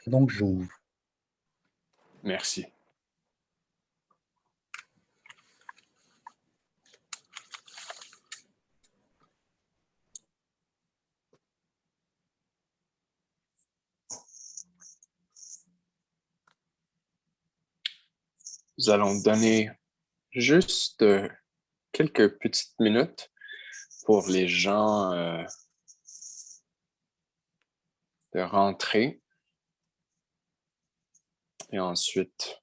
Donc, j'ouvre. Merci. Nous allons donner juste quelques petites minutes pour les gens de rentrer. Et ensuite,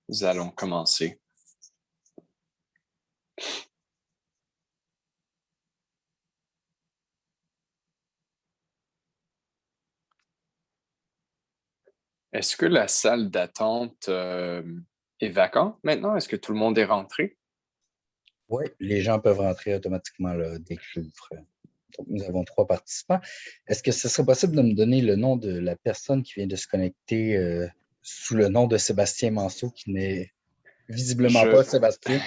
nous allons commencer. Est-ce que la salle d'attente est vacante maintenant? Est-ce que tout le monde est rentré? Oui, les gens peuvent rentrer automatiquement là, dès que j'ouvre. Donc, nous avons 3 participants. Est-ce que ce serait possible de me donner le nom de la personne qui vient de se connecter sous le nom de Sébastien Manceau, qui n'est visiblement Je... pas Sébastien?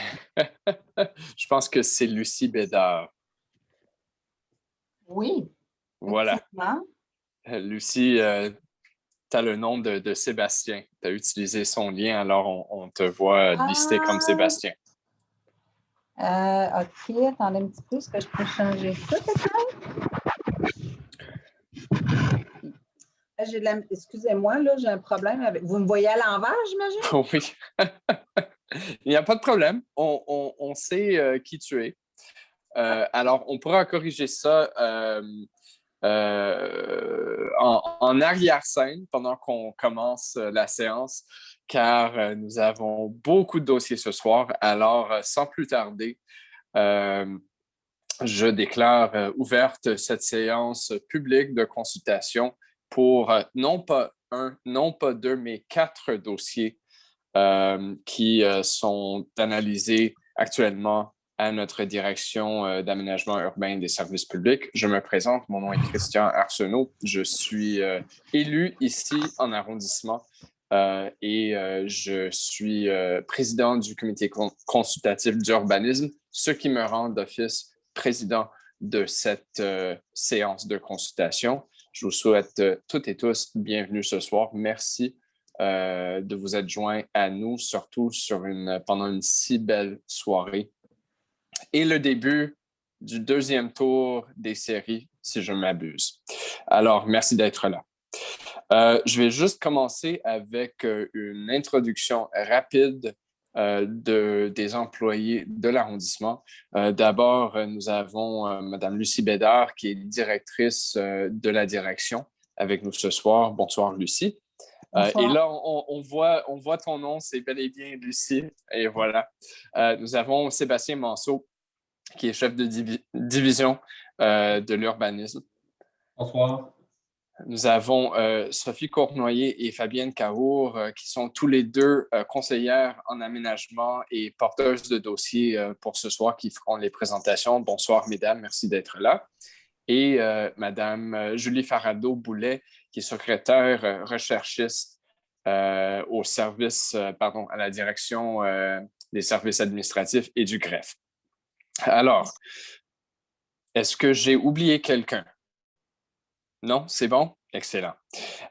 Je pense que c'est Lucie Bédard. Oui, Voilà. effectivement. Lucie, tu as le nom de Sébastien. Tu as utilisé son lien, alors on te voit listé comme Sébastien. OK, attendez un petit peu. Est-ce que je peux changer ça, peut-être? Excusez-moi, là, j'ai un problème avec. Vous me voyez à l'envers, j'imagine? Oui. Il n'y a pas de problème. On sait qui tu es. Alors, on pourra corriger ça en arrière-scène pendant qu'on commence la séance, car nous avons beaucoup de dossiers ce soir. Alors, sans plus tarder, je déclare ouverte cette séance publique de consultation pour non pas un, non pas deux, mais 4 dossiers qui sont analysés actuellement à notre direction d'aménagement urbain et des services publics. Je me présente, mon nom est Christian Arsenault. Je suis élu ici en arrondissement et je suis président du comité consultatif d'urbanisme, ce qui me rend d'office président de cette séance de consultation. Je vous souhaite toutes et tous bienvenue ce soir. Merci de vous être joints à nous, surtout pendant une si belle soirée. Et le début du 2e tour des séries, si je ne m'abuse. Alors, merci d'être là. Je vais juste commencer avec une introduction rapide des employés de l'arrondissement. D'abord, nous avons Mme Lucie Bédard, qui est directrice de la direction avec nous ce soir. Bonsoir, Lucie. Et là, on voit ton nom, c'est bel et bien Lucie. Et voilà. Nous avons Sébastien Manceau, qui est chef de division de l'urbanisme. Bonsoir. Nous avons Sophie Cournoyer et Fabienne Cahour, qui sont tous les deux conseillères en aménagement et porteuses de dossiers pour ce soir, qui feront les présentations. Bonsoir, mesdames, merci d'être là. Et Madame Julie Farado-Boulet, qui est secrétaire recherchiste au service, à la direction des services administratifs et du greffe. Alors, est-ce que j'ai oublié quelqu'un? Non, c'est bon? Excellent.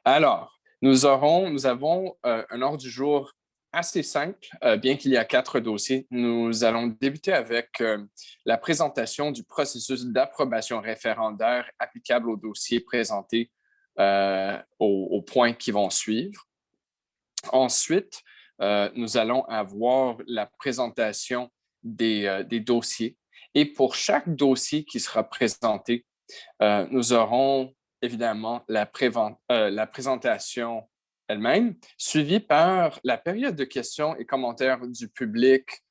Alors, nous avons un ordre du jour assez simple, bien qu'il y a 4 dossiers. Nous allons débuter avec la présentation du processus d'approbation référendaire applicable aux dossiers présentés aux points qui vont suivre. Ensuite, nous allons avoir la présentation des dossiers. Et pour chaque dossier qui sera présenté, nous aurons évidemment la présentation elle-même, suivie par la période de questions et commentaires du public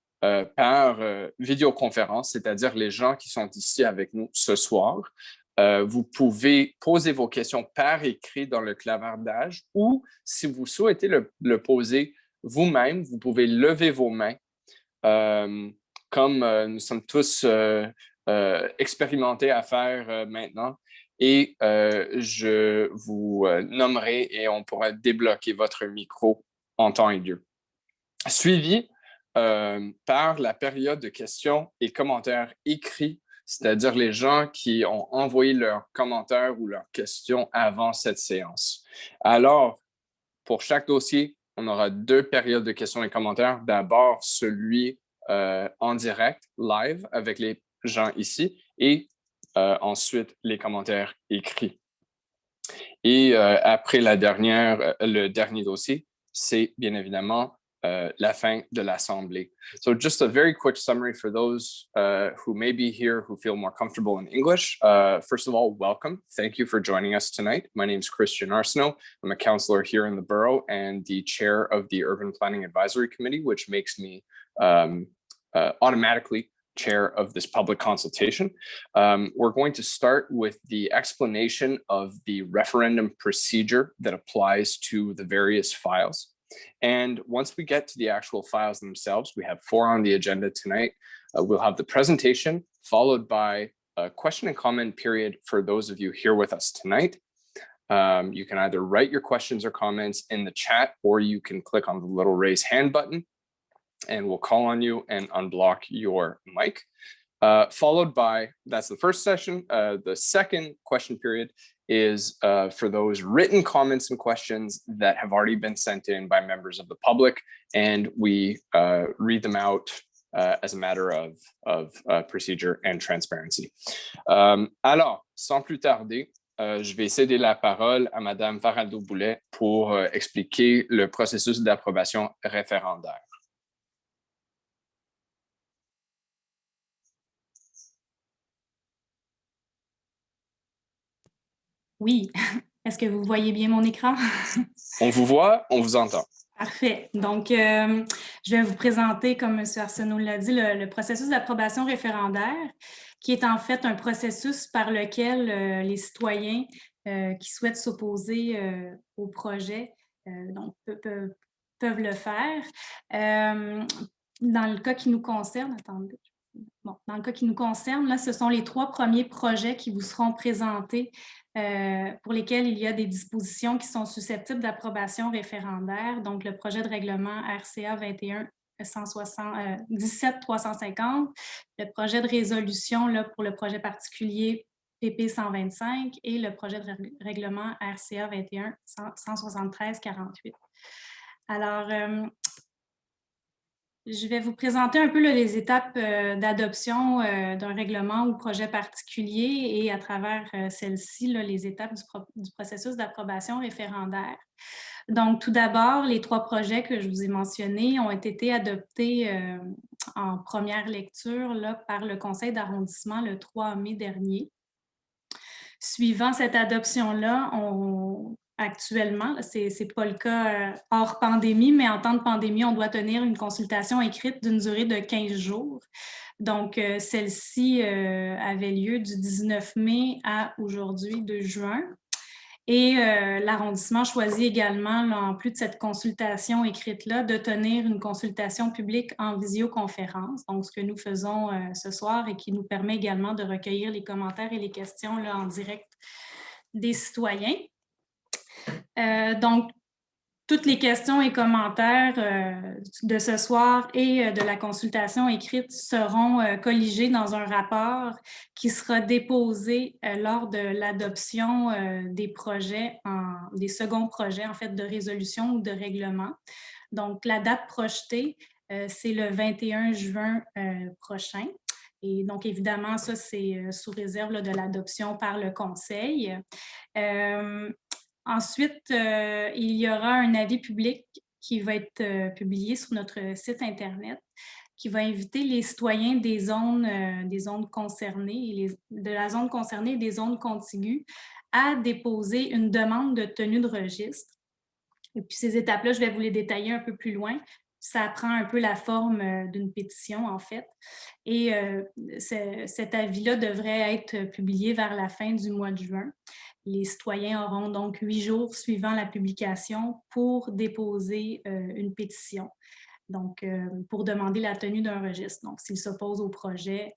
par vidéoconférence, c'est-à-dire les gens qui sont ici avec nous ce soir. Vous pouvez poser vos questions par écrit dans le clavardage ou, si vous souhaitez le poser vous-même, vous pouvez lever vos mains. Comme nous sommes tous expérimentés à faire maintenant, et je vous nommerai et on pourra débloquer votre micro en temps et lieu. Suivi par la période de questions et commentaires écrits, c'est-à-dire les gens qui ont envoyé leurs commentaires ou leurs questions avant cette séance. Alors, pour chaque dossier, on aura 2 périodes de questions et commentaires. D'abord, celui en direct, live, avec les gens ici, et ensuite, les commentaires écrits. Et après le dernier dossier, c'est bien évidemment la fin de l'Assemblée. So just a very quick summary for those who may be here who feel more comfortable in English. First of all, welcome. Thank you for joining us tonight. My name is Christian Arsenault. I'm a counselor here in the borough and the chair of the Urban Planning Advisory Committee, which makes me automatically chair of this public consultation. We're going to start with the explanation of the referendum procedure that applies to the various files. And once we get to the actual files themselves, we have 4 on the agenda tonight. We'll have the presentation followed by a question and comment period for those of you here with us tonight. You can either write your questions or comments in the chat, or you can click on the little raise hand button and we'll call on you and unblock your mic. Followed by, that's the first session. The second question period is for those written comments and questions that have already been sent in by members of the public, and we read them out as a matter of procedure and transparency. Alors, sans plus tarder, je vais céder la parole à Madame Faraldo-Boulet pour expliquer le processus d'approbation référendaire. Oui. Est-ce que vous voyez bien mon écran? On vous voit, on vous entend. Parfait. Donc, je vais vous présenter, comme M. Arsenault l'a dit, le processus d'approbation référendaire, qui est en fait un processus par lequel les citoyens qui souhaitent s'opposer au projet peuvent le faire. Dans le cas qui nous concerne, attendez. Bon, dans le cas qui nous concerne, là, ce sont les 3 premiers projets qui vous seront présentés pour lesquels il y a des dispositions qui sont susceptibles d'approbation référendaire. Donc, le projet de règlement RCA 21-17-350, le projet de résolution là, pour le projet particulier PP 125 et le projet de règlement RCA 21-173-48. Alors, je vais vous présenter un peu là, les étapes d'adoption d'un règlement ou projet particulier et à travers celles-ci, les étapes du processus d'approbation référendaire. Donc, tout d'abord, les 3 projets que je vous ai mentionnés ont été adoptés en première lecture là, par le Conseil d'arrondissement le 3 mai dernier. Suivant cette adoption-là, actuellement, ce n'est pas le cas hors pandémie, mais en temps de pandémie, on doit tenir une consultation écrite d'une durée de 15 jours. Donc, celle-ci avait lieu du 19 mai à aujourd'hui, 2 juin. Et l'arrondissement choisit également, là, en plus de cette consultation écrite-là, de tenir une consultation publique en visioconférence, donc ce que nous faisons ce soir et qui nous permet également de recueillir les commentaires et les questions là, en direct des citoyens. Donc, toutes les questions et commentaires de ce soir et de la consultation écrite seront colligés dans un rapport qui sera déposé lors de l'adoption des projets, des seconds projets en fait de résolution ou de règlement. Donc, la date projetée, c'est le 21 juin prochain. Et donc, évidemment, ça, c'est sous réserve là, de l'adoption par le Conseil. Ensuite, il y aura un avis public qui va être publié sur notre site Internet qui va inviter les citoyens des zones concernées, de la zone concernée et des zones contiguës à déposer une demande de tenue de registre. Et puis, ces étapes-là, je vais vous les détailler un peu plus loin. Ça prend un peu la forme d'une pétition, en fait. Et cet avis-là devrait être publié vers la fin du mois de juin. Les citoyens auront donc 8 jours suivant la publication pour déposer une pétition, donc pour demander la tenue d'un registre. Donc, s'ils s'opposent au projet,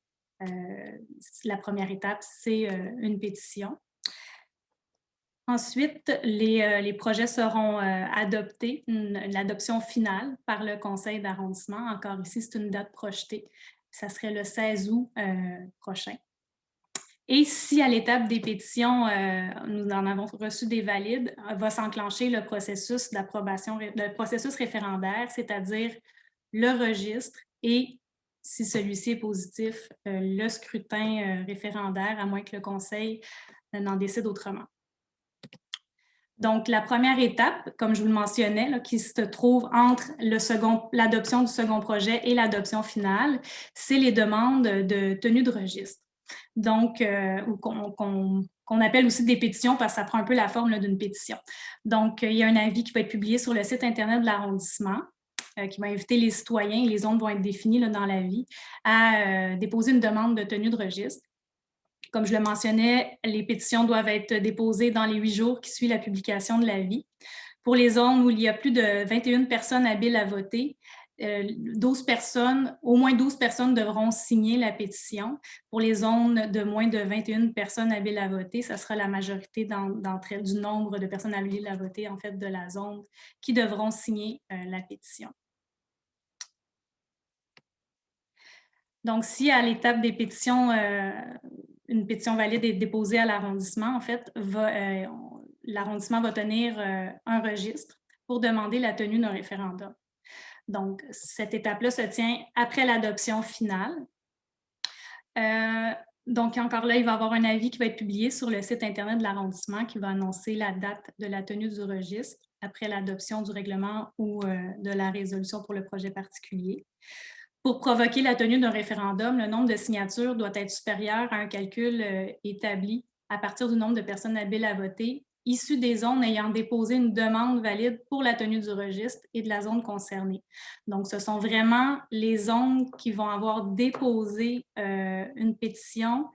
la première étape, c'est une pétition. Ensuite, les projets seront adoptés, l'adoption finale par le Conseil d'arrondissement. Encore ici, c'est une date projetée. Ça serait le 16 août prochain. Et si à l'étape des pétitions, nous en avons reçu des valides, va s'enclencher le processus d'approbation, le processus référendaire, c'est-à-dire le registre et, si celui-ci est positif, le scrutin référendaire, à moins que le Conseil n'en décide autrement. Donc, la première étape, comme je vous le mentionnais, là, qui se trouve entre l'adoption du second projet et l'adoption finale, c'est les demandes de tenue de registre. Donc, qu'on appelle aussi des pétitions parce que ça prend un peu la forme d'une pétition. Donc, il y a un avis qui va être publié sur le site Internet de l'arrondissement qui va inviter les citoyens, les zones vont être définies là, dans l'avis, à déposer une demande de tenue de registre. Comme je le mentionnais, les pétitions doivent être déposées dans les 8 jours qui suivent la publication de l'avis. Pour les zones où il y a plus de 21 personnes habiles à voter, au moins 12 personnes devront signer la pétition. Pour les zones de moins de 21 personnes habiles à voter, ça sera la majorité d'entre elles, du nombre de personnes habiles à voter, en fait, de la zone, qui devront signer la pétition. Donc, si à l'étape des pétitions, une pétition valide est déposée à l'arrondissement, en fait, l'arrondissement va tenir un registre pour demander la tenue d'un référendum. Donc, cette étape-là se tient après l'adoption finale. Donc, encore là, il va y avoir un avis qui va être publié sur le site Internet de l'arrondissement qui va annoncer la date de la tenue du registre après l'adoption du règlement ou de la résolution pour le projet particulier. Pour provoquer la tenue d'un référendum, le nombre de signatures doit être supérieur à un calcul établi à partir du nombre de personnes habiles à voter, issues des zones ayant déposé une demande valide pour la tenue du registre et de la zone concernée. Donc, ce sont vraiment les zones qui vont avoir déposé une pétition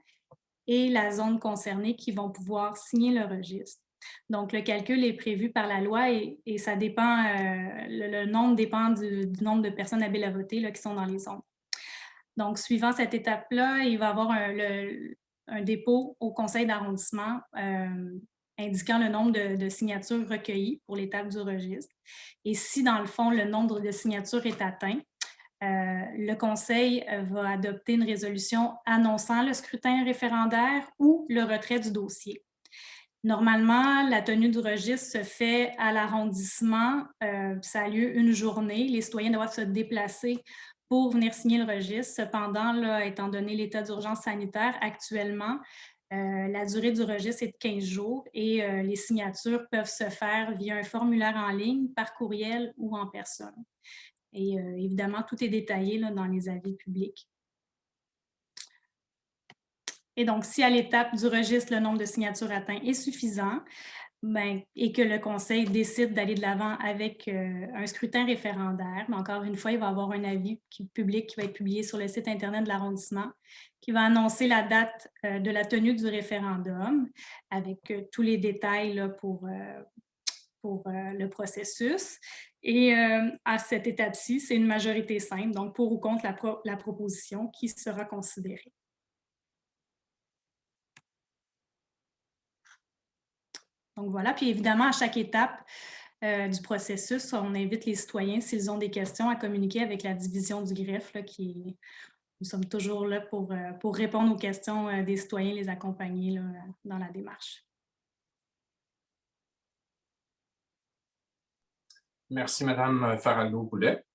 et la zone concernée qui vont pouvoir signer le registre. Donc, le calcul est prévu par la loi et ça dépend, le nombre dépend du nombre de personnes habiles à voter là, qui sont dans les zones. Donc, suivant cette étape-là, il va y avoir un dépôt au conseil d'arrondissement indiquant le nombre de signatures recueillies pour l'étape du registre. Et si, dans le fond, le nombre de signatures est atteint, le conseil va adopter une résolution annonçant le scrutin référendaire ou le retrait du dossier. Normalement, la tenue du registre se fait à l'arrondissement. Ça a lieu une journée. Les citoyens doivent se déplacer pour venir signer le registre. Cependant, là, étant donné l'état d'urgence sanitaire actuellement, la durée du registre est de 15 jours et les signatures peuvent se faire via un formulaire en ligne, par courriel ou en personne. Et évidemment, tout est détaillé là, dans les avis publics. Et donc, si à l'étape du registre, le nombre de signatures atteint est suffisant, et que le conseil décide d'aller de l'avant avec un scrutin référendaire, mais encore une fois, il va y avoir un avis public qui va être publié sur le site Internet de l'arrondissement qui va annoncer la date de la tenue du référendum avec tous les détails là, pour le processus. Et à cette étape-ci, c'est une majorité simple, donc pour ou contre la proposition qui sera considérée. Donc voilà, puis évidemment, à chaque étape du processus, on invite les citoyens, s'ils ont des questions, à communiquer avec la division du greffe, là, nous sommes toujours là pour répondre aux questions des citoyens, les accompagner là, dans la démarche. Merci, Madame Faraldo-Boulet.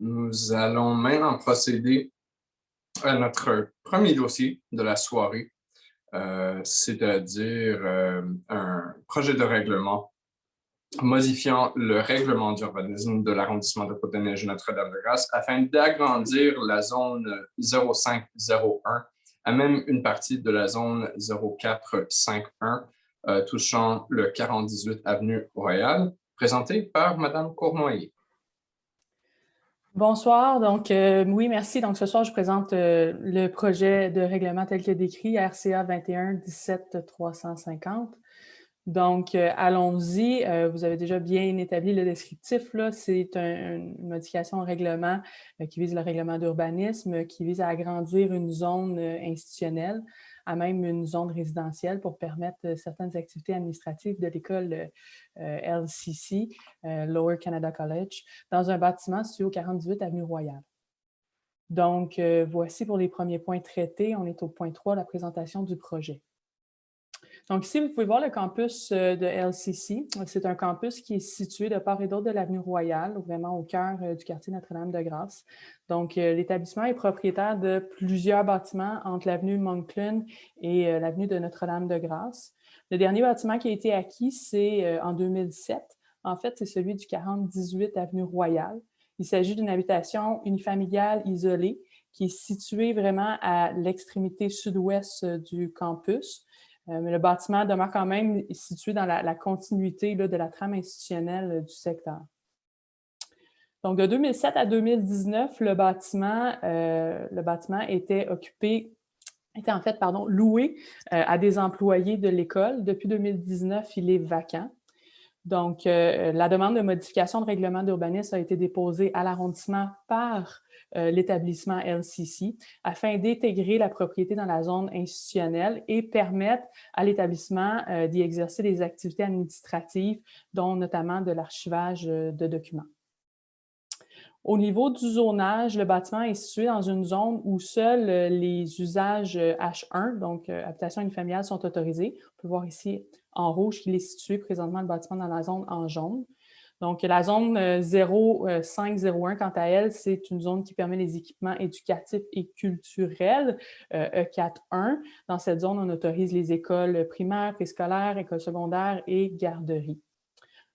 Nous allons maintenant procéder à notre premier dossier de la soirée, c'est-à-dire un projet de règlement modifiant le règlement d'urbanisme de l'arrondissement de Côte-des-Neiges-Notre-Dame-de-Grâce afin d'agrandir la zone 0501 à même une partie de la zone 0451 touchant le 4018 Avenue Royale, présenté par Madame Cournoyer. Bonsoir. Donc, oui, merci. Donc, ce soir, je présente le projet de règlement tel que décrit, RCA 21-17-350. Donc, allons-y. Vous avez déjà bien établi le descriptif. C'est une modification au règlement qui vise le règlement d'urbanisme, qui vise à agrandir une zone institutionnelle à même une zone résidentielle pour permettre certaines activités administratives de l'école LCC, Lower Canada College, dans un bâtiment situé au 4018 Avenue Royale. Donc, voici pour les premiers points traités. On est au point 3, la présentation du projet. Donc ici, vous pouvez voir le campus de LCC. C'est un campus qui est situé de part et d'autre de l'avenue Royale, vraiment au cœur du quartier Notre-Dame-de-Grâce. Donc, l'établissement est propriétaire de plusieurs bâtiments entre l'avenue Moncton et l'avenue de Notre-Dame-de-Grâce. Le dernier bâtiment qui a été acquis, c'est en 2007. En fait, c'est celui du 4018 avenue Royale. Il s'agit d'une habitation unifamiliale isolée qui est située vraiment à l'extrémité sud-ouest du campus. Mais le bâtiment demeure quand même situé dans la continuité là, de la trame institutionnelle du secteur. Donc, de 2007 à 2019, le bâtiment était en fait loué à des employés de l'école. Depuis 2019, il est vacant. Donc, la demande de modification de règlement d'urbanisme a été déposée à l'arrondissement par l'établissement LCC afin d'intégrer la propriété dans la zone institutionnelle et permettre à l'établissement d'y exercer des activités administratives, dont notamment de l'archivage de documents. Au niveau du zonage, le bâtiment est situé dans une zone où seuls les usages H1, donc habitation unifamiliale, sont autorisés. On peut voir ici en rouge qu'il est situé présentement le bâtiment dans la zone en jaune. Donc, la zone 0501, quant à elle, c'est une zone qui permet les équipements éducatifs et culturels, E41. Dans cette zone, on autorise les écoles primaires, préscolaires, écoles secondaires et garderies.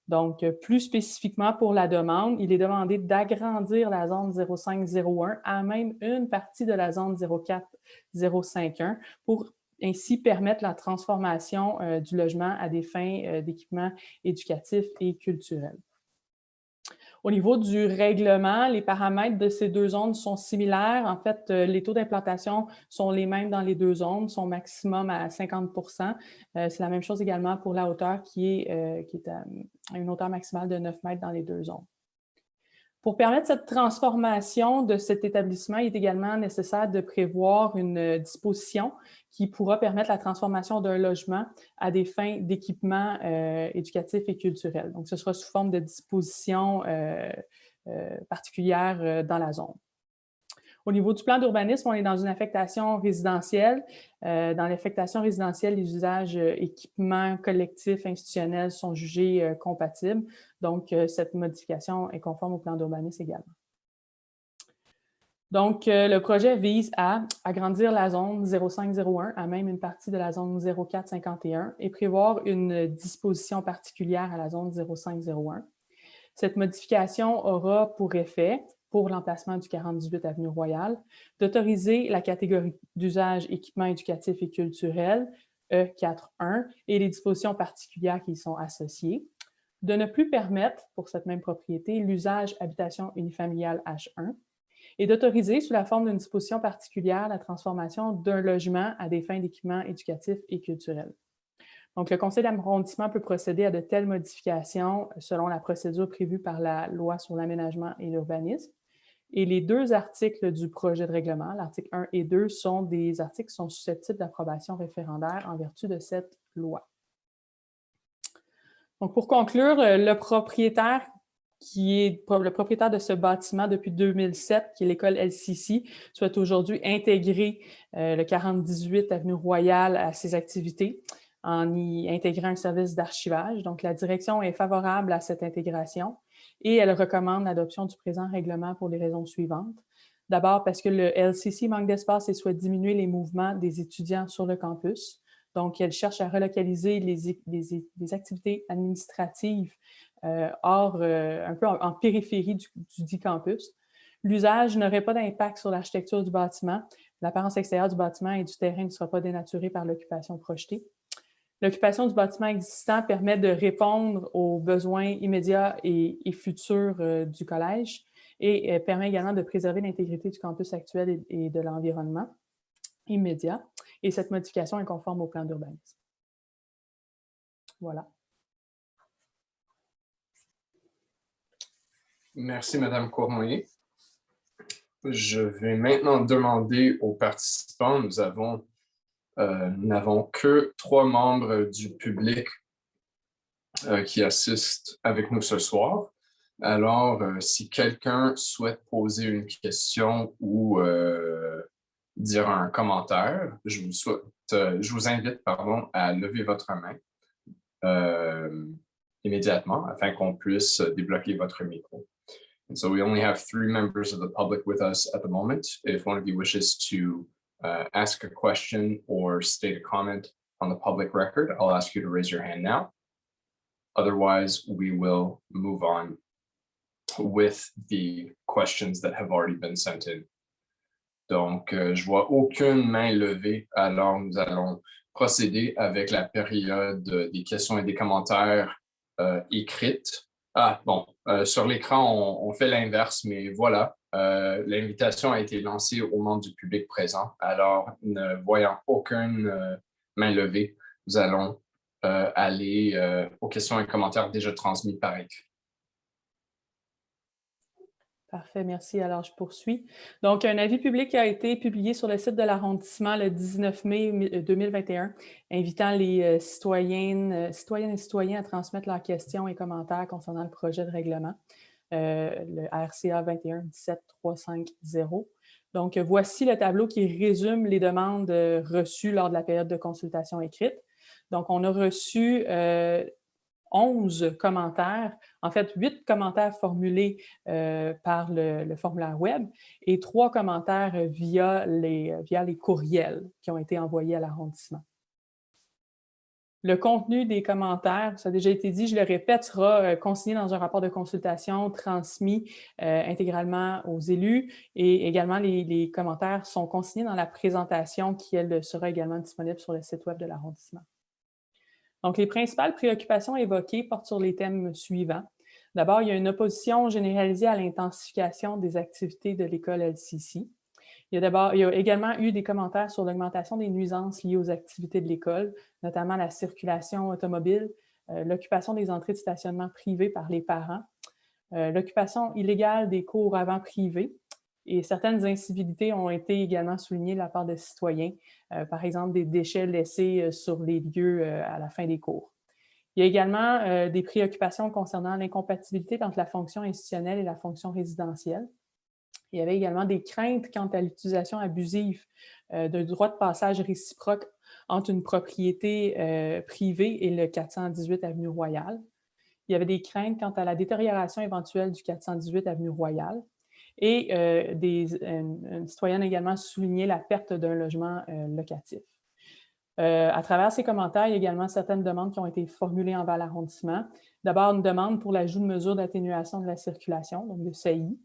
Donc, plus spécifiquement pour la demande, il est demandé d'agrandir la zone 0501 à même une partie de la zone 04051 pour ainsi permettre la transformation du logement à des fins d'équipements éducatifs et culturels. Au niveau du règlement, les paramètres de ces deux zones sont similaires. En fait, les taux d'implantation sont les mêmes dans les deux zones, sont maximum à 50 %. C'est la même chose également pour la hauteur qui est à une hauteur maximale de 9 mètres dans les deux zones. Pour permettre cette transformation de cet établissement, il est également nécessaire de prévoir une disposition qui pourra permettre la transformation d'un logement à des fins d'équipement éducatif et culturel. Donc, ce sera sous forme de disposition particulière dans la zone. Au niveau du plan d'urbanisme, on est dans une affectation résidentielle. Dans l'affectation résidentielle, les usages équipements collectifs institutionnels sont jugés compatibles. Donc, cette modification est conforme au plan d'urbanisme également. Donc, le projet vise à agrandir la zone 0501 à même une partie de la zone 0451 et prévoir une disposition particulière à la zone 0501. Cette modification aura pour effet, pour l'emplacement du 4018 avenue Royale, d'autoriser la catégorie d'usage équipements éducatifs et culturels, E41, et les dispositions particulières qui y sont associées, de ne plus permettre, pour cette même propriété, l'usage habitation unifamiliale H1, et d'autoriser, sous la forme d'une disposition particulière, la transformation d'un logement à des fins d'équipements éducatifs et culturels. Donc, le conseil d'arrondissement peut procéder à de telles modifications selon la procédure prévue par la loi sur l'aménagement et l'urbanisme. Et les deux articles du projet de règlement, l'article 1 et 2, sont des articles qui sont susceptibles d'approbation référendaire en vertu de cette loi. Donc, pour conclure, le propriétaire qui est le propriétaire de ce bâtiment depuis 2007, qui est l'école LCC, souhaite aujourd'hui intégrer le 4018 avenue Royale à ses activités en y intégrant un service d'archivage. Donc, la direction est favorable à cette intégration et elle recommande l'adoption du présent règlement pour les raisons suivantes. D'abord, parce que le LCC manque d'espace et souhaite diminuer les mouvements des étudiants sur le campus. Donc, elle cherche à relocaliser les activités administratives un peu en périphérie du dit campus. L'usage n'aurait pas d'impact sur l'architecture du bâtiment. L'apparence extérieure du bâtiment et du terrain ne sera pas dénaturée par l'occupation projetée. L'occupation du bâtiment existant permet de répondre aux besoins immédiats et futurs du collège et permet également de préserver l'intégrité du campus actuel et de l'environnement immédiat. Et cette modification est conforme au plan d'urbanisme. Voilà. Merci, Mme Cournoyer. Je vais maintenant demander aux participants, nous n'avons que 3 membres du public qui assistent avec nous ce soir. Alors, si quelqu'un souhaite poser une question ou dire un commentaire, je vous invite à lever votre main immédiatement afin qu'on puisse débloquer votre micro. And so we only have 3 members of the public with us at the moment. If one of you wishes to ask a question or state a comment on the public record, I'll ask you to raise your hand now. Otherwise, we will move on with the questions that have already been sent in. Donc, je vois aucune main levée, alors nous allons procéder avec la période des questions et des commentaires écrites. Ah, bon, sur l'écran, on fait l'inverse, mais voilà, l'invitation a été lancée aux membres du public présent. Alors, ne voyant aucune main levée, nous allons aller aux questions et commentaires déjà transmis par écrit. Parfait, merci. Alors, je poursuis. Donc, un avis public a été publié sur le site de l'arrondissement le 19 mai 2021, invitant les citoyennes et citoyens à transmettre leurs questions et commentaires concernant le projet de règlement, le RCA 21-17-350. Donc, voici le tableau qui résume les demandes reçues lors de la période de consultation écrite. Donc, on a reçu 11 commentaires, en fait 8 commentaires formulés par le formulaire web et 3 commentaires via les courriels qui ont été envoyés à l'arrondissement. Le contenu des commentaires, ça a déjà été dit, je le répète, sera consigné dans un rapport de consultation transmis intégralement aux élus et également les commentaires sont consignés dans la présentation qui, elle, sera également disponible sur le site web de l'arrondissement. Donc, les principales préoccupations évoquées portent sur les thèmes suivants. D'abord, il y a une opposition généralisée à l'intensification des activités de l'école LCC. Il y a également eu des commentaires sur l'augmentation des nuisances liées aux activités de l'école, notamment la circulation automobile, l'occupation des entrées de stationnement privées par les parents, l'occupation illégale des cours avant privés, et certaines incivilités ont été également soulignées de la part de citoyens, par exemple des déchets laissés sur les lieux à la fin des cours. Il y a également des préoccupations concernant l'incompatibilité entre la fonction institutionnelle et la fonction résidentielle. Il y avait également des craintes quant à l'utilisation abusive de droit de passage réciproque entre une propriété privée et le 418 Avenue Royale. Il y avait des craintes quant à la détérioration éventuelle du 418 Avenue Royale. Et une citoyenne a également souligné la perte d'un logement locatif. À travers ces commentaires, il y a également certaines demandes qui ont été formulées envers l'arrondissement. D'abord, une demande pour l'ajout de mesures d'atténuation de la circulation, donc de CI,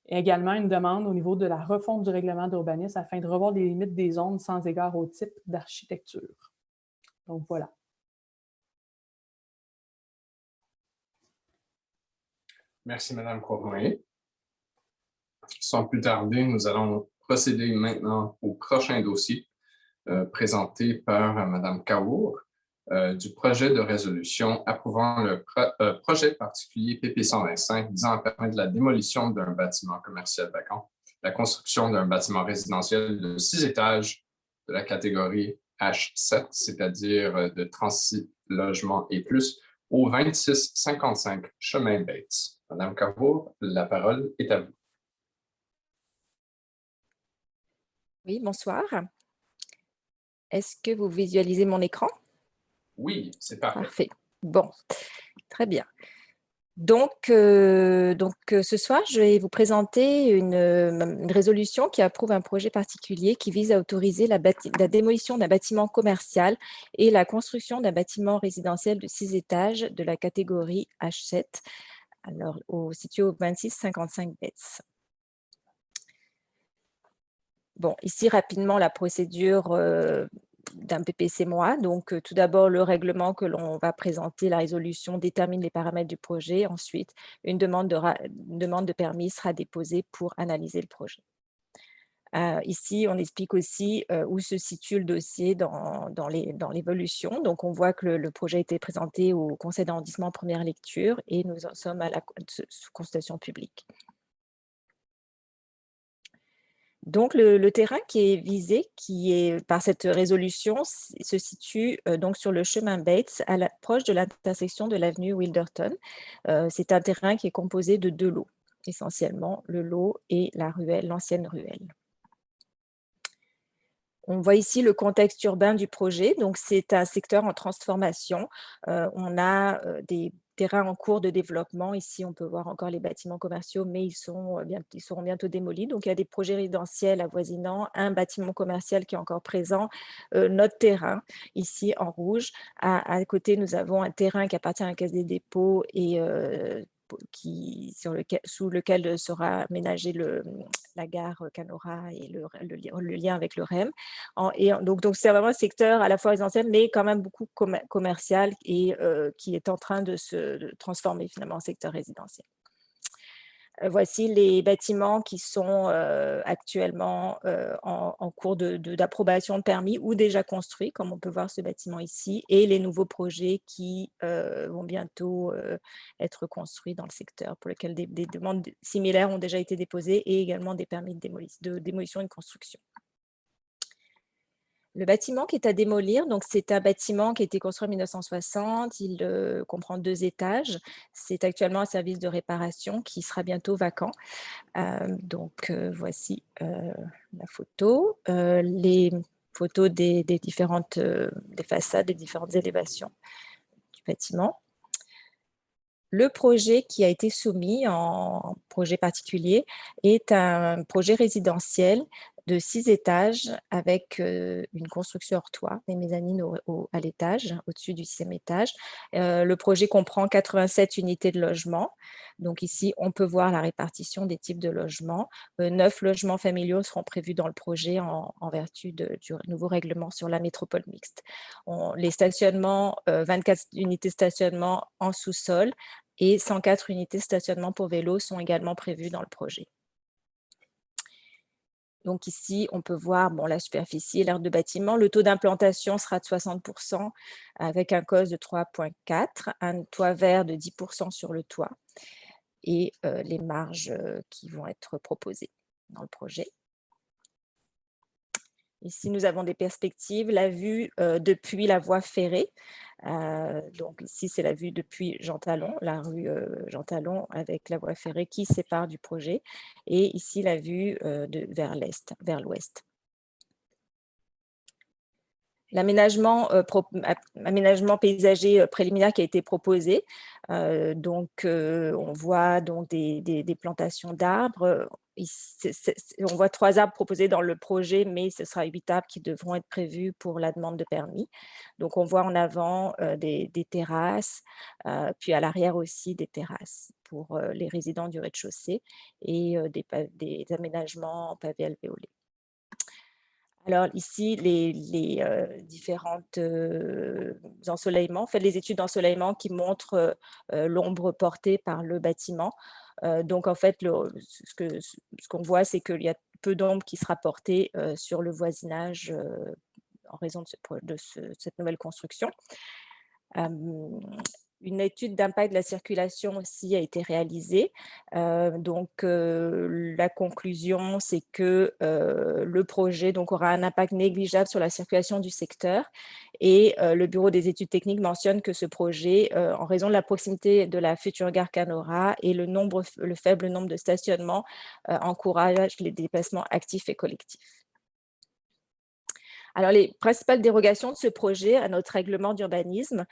et également une demande au niveau de la refonte du règlement d'urbanisme afin de revoir les limites des zones sans égard au type d'architecture. Donc, voilà. Merci, Mme Cournoyer. Sans plus tarder, nous allons procéder maintenant au prochain dossier présenté par Mme Kaour du projet de résolution approuvant le projet particulier PP 125 visant à permettre la démolition d'un bâtiment commercial vacant, la construction d'un bâtiment résidentiel de 6 étages de la catégorie H7, c'est-à-dire de 36 logements et plus, au 2655 Chemin Bates. Mme Kaour, la parole est à vous. Oui, bonsoir. Est-ce que vous visualisez mon écran? Oui, c'est parfait. Parfait. Bon, très bien. Donc, ce soir, je vais vous présenter une résolution qui approuve un projet particulier qui vise à autoriser la démolition d'un bâtiment commercial et la construction d'un bâtiment résidentiel de 6 étages de la catégorie H7, alors situé au 2655 Bates. Bon, ici, rapidement, la procédure d'un PPC-MOA. Donc, tout d'abord, le règlement que l'on va présenter, la résolution détermine les paramètres du projet. Ensuite, une demande de permis sera déposée pour analyser le projet. Ici, on explique aussi où se situe le dossier dans l'évolution. Donc, on voit que le projet a été présenté au conseil d'arrondissement en première lecture et nous en sommes à la consultation publique. Donc, le terrain qui est visé, qui est par cette résolution, se situe donc sur le chemin Bates, proche de l'intersection de l'avenue Wilderton. C'est un terrain qui est composé de 2 lots, essentiellement le lot et la ruelle, l'ancienne ruelle. On voit ici le contexte urbain du projet. Donc, c'est un secteur en transformation. On a des terrains en cours de développement. Ici, on peut voir encore les bâtiments commerciaux, mais ils seront bientôt démolis. Donc, il y a des projets résidentiels avoisinants, un bâtiment commercial qui est encore présent, notre terrain, ici en rouge. À côté, nous avons un terrain qui appartient à la Caisse des dépôts et sous lequel sera aménagé la gare Canora et le lien avec le REM. Donc, c'est vraiment un secteur à la fois résidentiel, mais quand même beaucoup commercial et qui est en train de se transformer finalement en secteur résidentiel. Voici les bâtiments qui sont actuellement en cours d'approbation de permis ou déjà construits, comme on peut voir ce bâtiment ici, et les nouveaux projets qui vont bientôt être construits dans le secteur, pour lesquels des demandes similaires ont déjà été déposées et également des permis de démolition et de construction. Le bâtiment qui est à démolir, donc c'est un bâtiment qui a été construit en 1960, il comprend 2 étages. C'est actuellement un service de réparation qui sera bientôt vacant. Voici la photo, les photos des différentes des façades, des différentes élévations du bâtiment. Le projet qui a été soumis en projet particulier est un projet résidentiel de 6 étages avec une construction hors toit, des mezzanines à l'étage, au-dessus du 6e étage. Le projet comprend 87 unités de logement. Donc ici, on peut voir la répartition des types de logements. 9 logements familiaux seront prévus dans le projet en vertu du nouveau règlement sur la métropole mixte. Les stationnements, 24 unités de stationnement en sous-sol et 104 unités de stationnement pour vélos sont également prévues dans le projet. Donc ici, on peut voir la superficie et l'aire de bâtiment. Le taux d'implantation sera de 60% avec un COS de 3,4, un toit vert de 10% sur le toit et les marges qui vont être proposées dans le projet. Ici, nous avons des perspectives, la vue depuis la voie ferrée. Donc ici, c'est la vue depuis Jean Talon, la rue Jean Talon avec la voie ferrée qui sépare du projet. Et ici, la vue vers l'ouest. L'aménagement paysager préliminaire qui a été proposé. On voit donc des plantations d'arbres. On voit 3 arbres proposés dans le projet, mais ce sera 8 arbres qui devront être prévus pour la demande de permis. Donc, on voit en avant des terrasses, puis à l'arrière aussi des terrasses pour les résidents du rez-de-chaussée et des aménagements en pavés alvéolés. Alors ici, les différentes ensoleillements, en fait, les études d'ensoleillement qui montrent l'ombre portée par le bâtiment. Donc en fait, ce qu'on voit, c'est qu'il y a peu d'ombre qui sera portée sur le voisinage en raison de cette nouvelle construction. Une étude d'impact de la circulation aussi a été réalisée. La conclusion, c'est que le projet aura un impact négligeable sur la circulation du secteur et le Bureau des études techniques mentionne que ce projet, en raison de la proximité de la future gare Canora et le faible nombre de stationnements, encourage les déplacements actifs et collectifs. Alors, les principales dérogations de ce projet à notre règlement d'urbanisme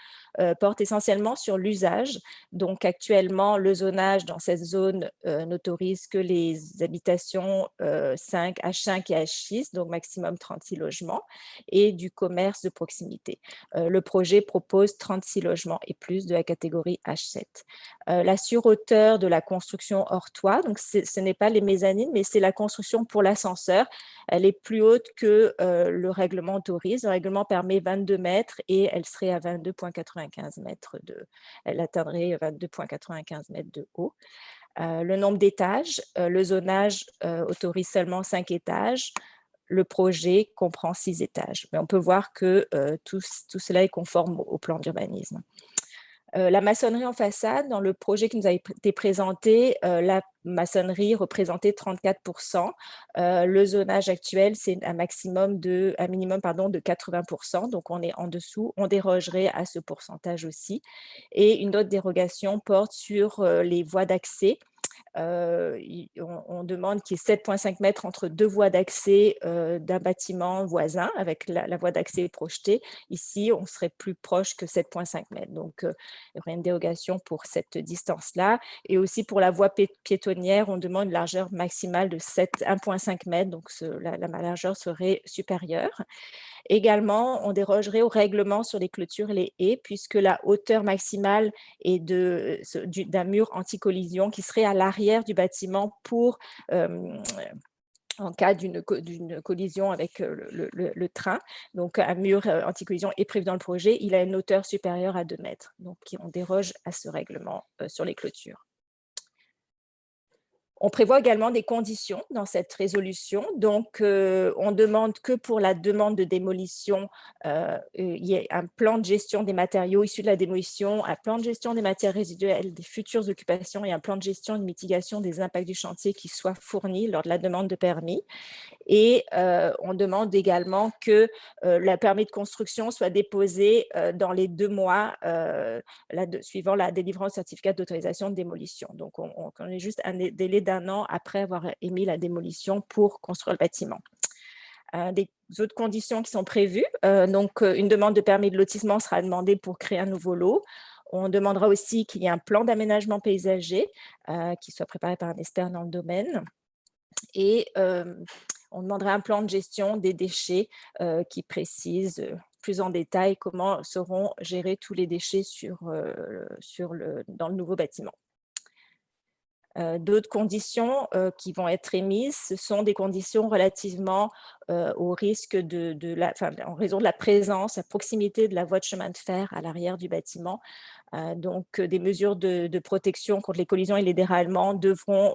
portent essentiellement sur l'usage. Donc, actuellement, le zonage dans cette zone n'autorise que les habitations H5 et H6, donc maximum 36 logements, et du commerce de proximité. Le projet propose 36 logements et plus de la catégorie H7. La surhauteur de la construction hors toit, donc ce n'est pas les mezzanines, mais c'est la construction pour l'ascenseur. Elle est plus haute que le règlement autorise. Le règlement permet 22 mètres et elle serait à 22,95 mètres elle atteindrait 22,95 mètres de haut. Le nombre d'étages, le zonage autorise seulement 5 étages. Le projet comprend 6 étages. Mais on peut voir que tout cela est conforme au plan d'urbanisme. La maçonnerie en façade, dans le projet qui nous a été présenté, la maçonnerie représentait 34%. Le zonage actuel, c'est un minimum de 80%, donc on est en dessous. On dérogerait à ce pourcentage aussi. Et une autre dérogation porte sur les voies d'accès. On demande qu'il y ait 7,5 mètres entre deux voies d'accès d'un bâtiment voisin avec la voie d'accès projetée. Ici, on serait plus proche que 7,5 mètres. Donc, il y aurait une dérogation pour cette distance-là. Et aussi pour la voie piétonnière, on demande une largeur maximale de 1,5 mètres. Donc, la largeur serait supérieure. Également, on dérogerait au règlement sur les clôtures et les haies, puisque la hauteur maximale est d'un mur anti-collision qui serait à l'arrière du bâtiment en cas d'une collision avec le train. Donc, un mur anti-collision est prévu dans le projet. Il a une hauteur supérieure à 2 mètres. Donc, on déroge à ce règlement sur les clôtures. On prévoit également des conditions dans cette résolution. Donc, on demande que pour la demande de démolition, il y ait un plan de gestion des matériaux issus de la démolition, un plan de gestion des matières résiduelles des futures occupations et un plan de gestion et de mitigation des impacts du chantier qui soit fourni lors de la demande de permis. Et on demande également que le permis de construction soit déposé dans les 2 mois suivant la délivrance du certificat d'autorisation de démolition. Donc, on connaît juste un délai d'1 an après avoir émis la démolition pour construire le bâtiment. Des autres conditions qui sont prévues, donc une demande de permis de lotissement sera demandée pour créer un nouveau lot. On demandera aussi qu'il y ait un plan d'aménagement paysager qui soit préparé par un expert dans le domaine. Et on demandera un plan de gestion des déchets qui précise plus en détail comment seront gérés tous les déchets dans le nouveau bâtiment. D'autres conditions qui vont être émises, ce sont des conditions relativement au risque en raison de la présence, à proximité de la voie de chemin de fer à l'arrière du bâtiment. Donc, des mesures de protection contre les collisions et les déraillements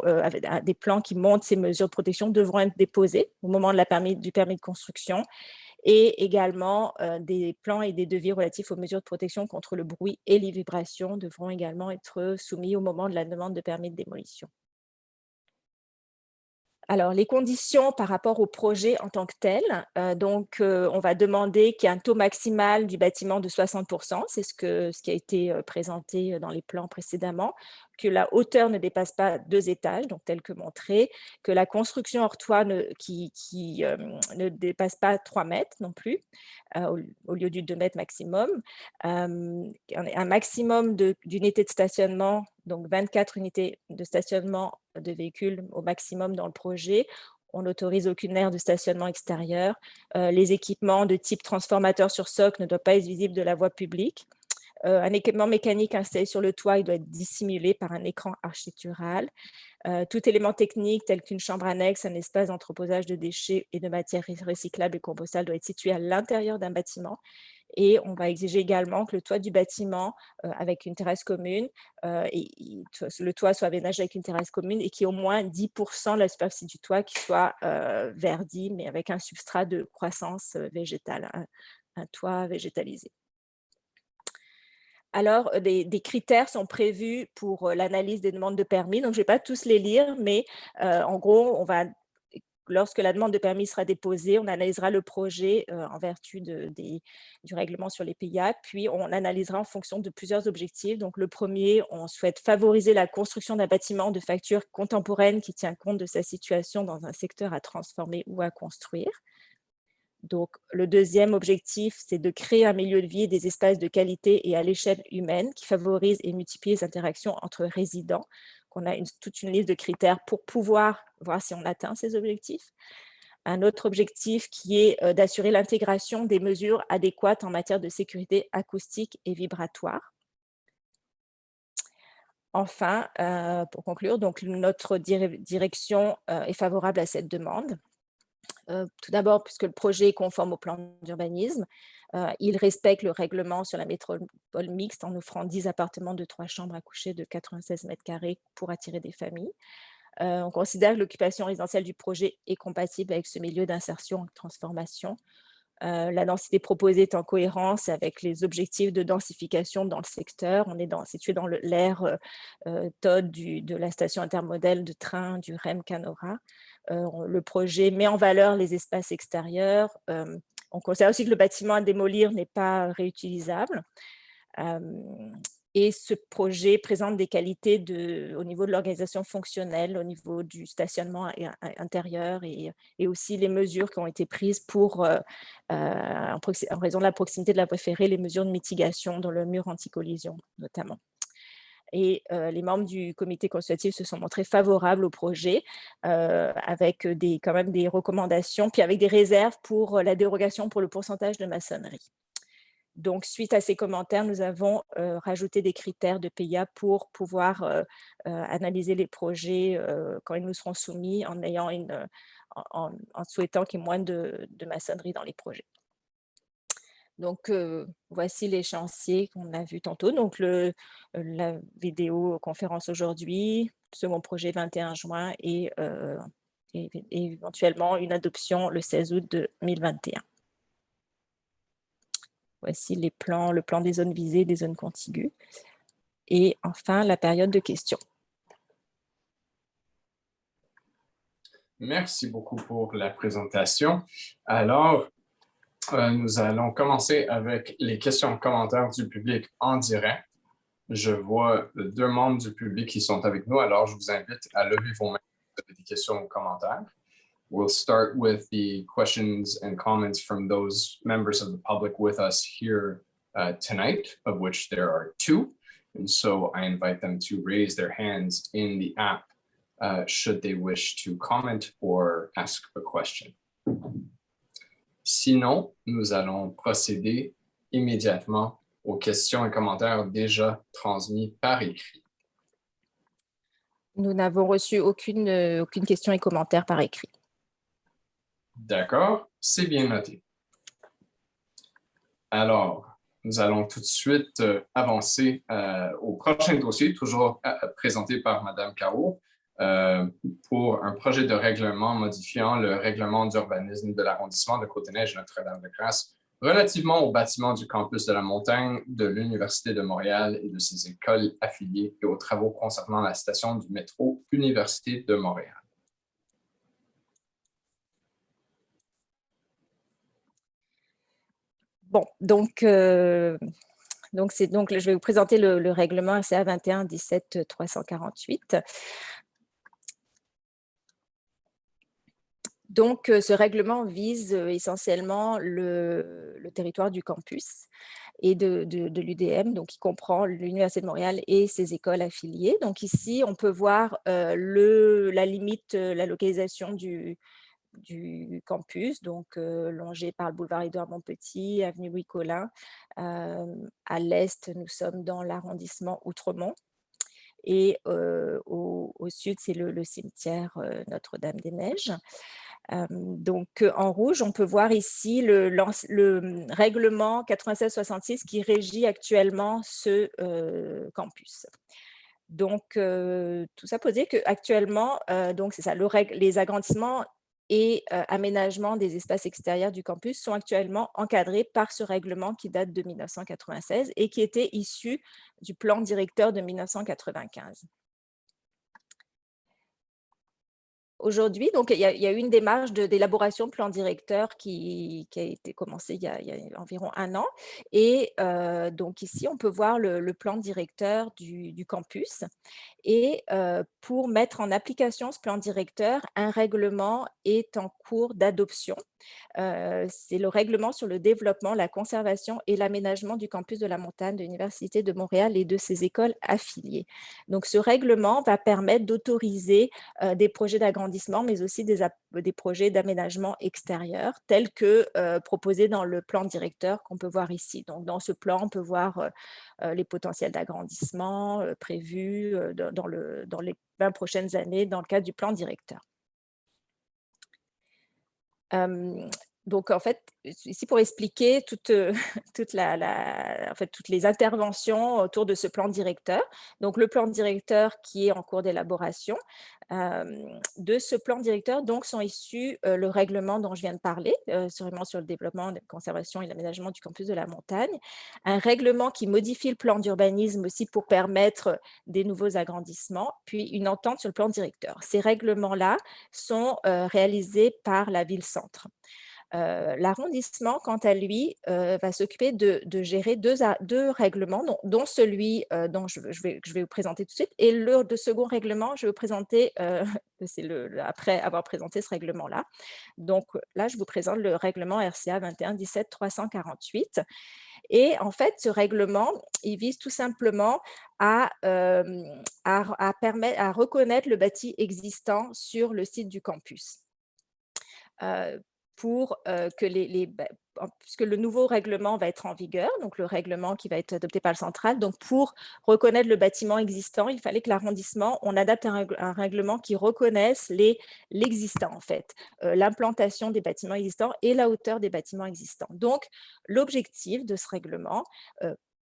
avec des plans qui montrent ces mesures de protection devront être déposés au moment du permis de construction. Et également, des plans et des devis relatifs aux mesures de protection contre le bruit et les vibrations devront également être soumis au moment de la demande de permis de démolition. Alors, les conditions par rapport au projet en tant que tel, on va demander qu'il y ait un taux maximal du bâtiment de 60%, c'est ce qui a été présenté dans les plans précédemment, que la hauteur ne dépasse pas 2 étages, donc tel que montré, que la construction hors toit ne dépasse pas 3 mètres non plus, au lieu du 2 mètres maximum, un maximum d'unités de stationnement, donc 24 unités de stationnement de véhicules au maximum dans le projet. On n'autorise aucune aire de stationnement extérieur. Les équipements de type transformateur sur socle ne doivent pas être visibles de la voie publique. Un équipement mécanique installé sur le toit, il doit être dissimulé par un écran architectural. Tout élément technique tel qu'une chambre annexe, un espace d'entreposage de déchets et de matières recyclables et compostables doit être situé à l'intérieur d'un bâtiment. Et on va exiger également que le toit du bâtiment avec une terrasse commune, le toit soit aménagé avec une terrasse commune et qu'il y ait au moins 10% de la superficie du toit qui soit verdi, mais avec un substrat de croissance végétale, un toit végétalisé. Alors, des critères sont prévus pour l'analyse des demandes de permis. Donc, je ne vais pas tous les lire, mais en gros, lorsque la demande de permis sera déposée, on analysera le projet en vertu du règlement sur les PIA, puis on analysera en fonction de plusieurs objectifs. Donc, le premier, on souhaite favoriser la construction d'un bâtiment de facture contemporaine qui tient compte de sa situation dans un secteur à transformer ou à construire. Donc, le deuxième objectif, c'est de créer un milieu de vie et des espaces de qualité et à l'échelle humaine qui favorisent et multiplient les interactions entre résidents. On a toute une liste de critères pour pouvoir voir si on atteint ces objectifs. Un autre objectif qui est d'assurer l'intégration des mesures adéquates en matière de sécurité acoustique et vibratoire. Enfin, pour conclure, donc notre direction est favorable à cette demande. Tout d'abord, puisque le projet est conforme au plan d'urbanisme, il respecte le règlement sur la métropole mixte en offrant 10 appartements de 3 chambres à coucher de 96 mètres carrés pour attirer des familles. On considère que l'occupation résidentielle du projet est compatible avec ce milieu d'insertion et de transformation. La densité proposée est en cohérence avec les objectifs de densification dans le secteur. On est situé dans l'aire TOD de la station intermodale de train du REM Canora. Le projet met en valeur les espaces extérieurs. On considère aussi que le bâtiment à démolir n'est pas réutilisable. Et ce projet présente des qualités au niveau de l'organisation fonctionnelle, au niveau du stationnement intérieur et aussi les mesures qui ont été prises pour, en raison de la proximité de la voie ferrée, les mesures de mitigation dans le mur anti-collision notamment. Et les membres du comité consultatif se sont montrés favorables au projet avec quand même des recommandations, puis avec des réserves pour la dérogation pour le pourcentage de maçonnerie. Donc, suite à ces commentaires, nous avons rajouté des critères de PIA pour pouvoir analyser les projets quand ils nous seront soumis en souhaitant qu'il y ait moins de maçonnerie dans les projets. Donc, voici l'échéancier qu'on a vu tantôt. Donc, la vidéoconférence aujourd'hui, second projet 21 juin et éventuellement une adoption le 16 août 2021. Voici le plan des zones visées, des zones contiguës. Et enfin, la période de questions. Merci beaucoup pour la présentation. Alors, nous allons commencer avec les questions et commentaires du public en direct. Je vois 2 membres du public qui sont avec nous, alors je vous invite à lever vos mains si vous avez des questions ou commentaires. We'll start with the questions and comments from those members of the public with us here tonight, of which there are 2. And so I invite them to raise their hands in the app should they wish to comment or ask a question. Sinon, nous allons procéder immédiatement aux questions et commentaires déjà transmis par écrit. Nous n'avons reçu aucune question et commentaire par écrit. D'accord, c'est bien noté. Alors, nous allons tout de suite avancer au prochain dossier, toujours présenté par Mme Cao, pour un projet de règlement modifiant le règlement d'urbanisme de l'arrondissement de Côte-des-Neiges Notre-Dame-de-Grâce relativement au bâtiment du campus de la Montagne de l'Université de Montréal et de ses écoles affiliées et aux travaux concernant la station du métro Université de Montréal. Bon, donc je vais vous présenter le règlement RCA 21-17-348. Donc, ce règlement vise essentiellement le territoire du campus et de l'UDM, donc qui comprend l'Université de Montréal et ses écoles affiliées. Donc ici, on peut voir la limite, la localisation du campus, donc longé par le boulevard Édouard-Montpetit, avenue Louis-Collin. À l'est, nous sommes dans l'arrondissement Outremont. Et au sud, c'est le cimetière Notre-Dame-des-Neiges. Donc, en rouge, on peut voir ici le règlement 9666 qui régit actuellement ce campus. Donc, tout ça pour dire qu'actuellement, c'est ça, les agrandissements et aménagements des espaces extérieurs du campus sont actuellement encadrés par ce règlement qui date de 1996 et qui était issu du plan directeur de 1995. Aujourd'hui, donc, il y a eu une démarche d'élaboration de plan directeur qui a été commencée il y a environ 1 an. Et donc ici, on peut voir le plan directeur du campus. Et pour mettre en application ce plan directeur, un règlement est en cours d'adoption. C'est le règlement sur le développement, la conservation et l'aménagement du campus de la Montagne de l'Université de Montréal et de ses écoles affiliées. Donc, ce règlement va permettre d'autoriser des projets d'agrandissement, mais aussi des projets d'aménagement extérieur, tels que proposés dans le plan directeur qu'on peut voir ici. Donc, dans ce plan, on peut voir les potentiels d'agrandissement prévus dans les 20 prochaines années dans le cadre du plan directeur. Donc, en fait, ici pour expliquer toutes les interventions autour de ce plan directeur. Donc, le plan directeur qui est en cours d'élaboration, De ce plan directeur, donc, sont issus le règlement dont je viens de parler, sur le développement, la conservation et l'aménagement du campus de la montagne, un règlement qui modifie le plan d'urbanisme aussi pour permettre des nouveaux agrandissements, puis une entente sur le plan directeur. Ces règlements-là sont réalisés par la ville-centre. L'arrondissement, quant à lui, va s'occuper de gérer deux règlements, dont celui dont je vais vous présenter tout de suite. Et le second règlement, je vais vous présenter, c'est après avoir présenté ce règlement-là. Donc là, je vous présente le règlement RCA 21-17-348. Et en fait, ce règlement, il vise tout simplement à reconnaître le bâti existant sur le site du campus. Pour que puisque le nouveau règlement va être en vigueur, donc le règlement qui va être adopté par le central, donc pour reconnaître le bâtiment existant, il fallait que l'arrondissement, on adapte un règlement qui reconnaisse l'existant en fait, l'implantation des bâtiments existants et la hauteur des bâtiments existants. Donc, l'objectif de ce règlement,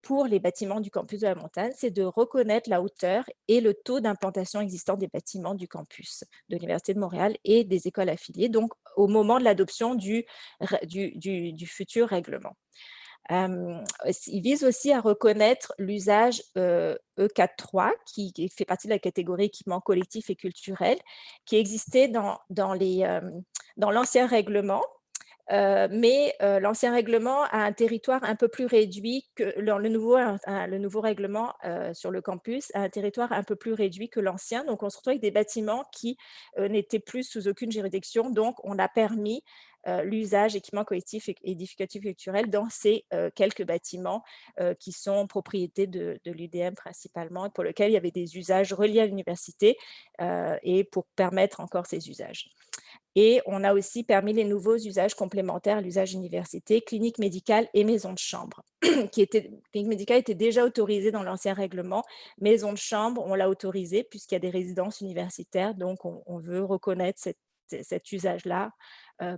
pour les bâtiments du campus de la montagne, c'est de reconnaître la hauteur et le taux d'implantation existant des bâtiments du campus de l'Université de Montréal et des écoles affiliées, donc au moment de l'adoption du futur règlement. Il vise aussi à reconnaître l'usage E4.3, qui fait partie de la catégorie équipement collectif et culturel, qui existait dans l'ancien règlement. Mais l'ancien règlement a un territoire un peu plus réduit que le nouveau règlement sur le campus a un territoire un peu plus réduit que l'ancien. Donc, on se retrouve avec des bâtiments qui n'étaient plus sous aucune juridiction. Donc, on a permis l'usage équipement collectif et édificatif culturel dans ces quelques bâtiments qui sont propriété de l'UDM principalement, pour lesquels il y avait des usages reliés à l'université et pour permettre encore ces usages. Et on a aussi permis les nouveaux usages complémentaires à l'usage université, clinique médicale et maison de chambre. Clinique médicale était déjà autorisée dans l'ancien règlement. Maison de chambre, on l'a autorisée puisqu'il y a des résidences universitaires, donc on veut reconnaître cet usage-là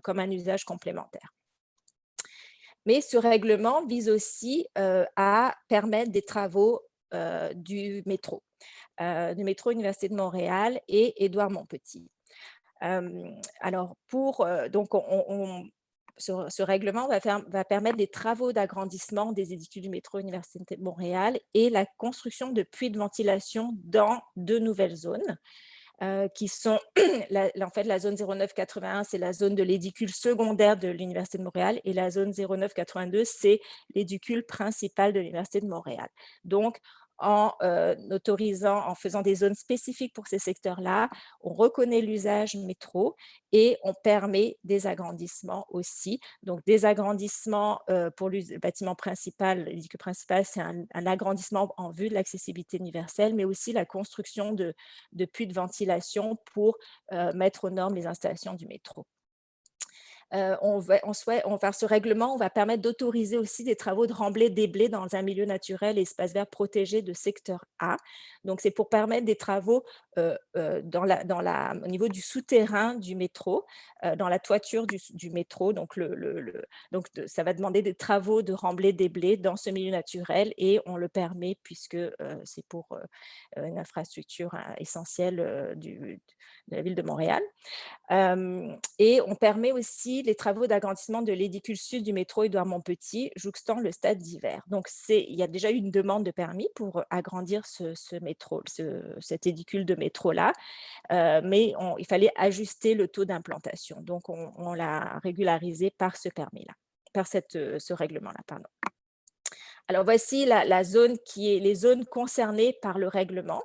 comme un usage complémentaire. Mais ce règlement vise aussi à permettre des travaux du métro Université de Montréal et Édouard-Montpetit. Alors, ce règlement va permettre des travaux d'agrandissement des édifices du métro Université de Montréal et la construction de puits de ventilation dans 2 nouvelles zones qui sont, en fait, la zone 0981, c'est la zone de l'édicule secondaire de l'Université de Montréal et la zone 0982, c'est l'édicule principal de l'Université de Montréal. Donc, en faisant des zones spécifiques pour ces secteurs-là, on reconnaît l'usage métro et on permet des agrandissements aussi. Donc, des agrandissements pour le bâtiment principal, l'édicule principal, c'est un agrandissement en vue de l'accessibilité universelle, mais aussi la construction de puits de ventilation pour mettre aux normes les installations du métro. Par ce règlement, on va permettre d'autoriser aussi des travaux de remblai-déblai dans un milieu naturel et espace vert protégé de secteur A. Donc, c'est pour permettre des travaux au niveau du souterrain du métro, dans la toiture du métro. Donc, ça va demander des travaux de remblai-déblai dans ce milieu naturel et on le permet puisque c'est pour une infrastructure essentielle de la ville de Montréal. Et on permet aussi les travaux d'agrandissement de l'édicule sud du métro Édouard-Montpetit, jouxtant le stade d'hiver. Donc, il y a déjà eu une demande de permis pour agrandir cet édicule de métro-là, mais il fallait ajuster le taux d'implantation. Donc, on l'a régularisé par ce permis-là, par ce règlement-là, pardon. Alors, voici les zones concernées par le règlement.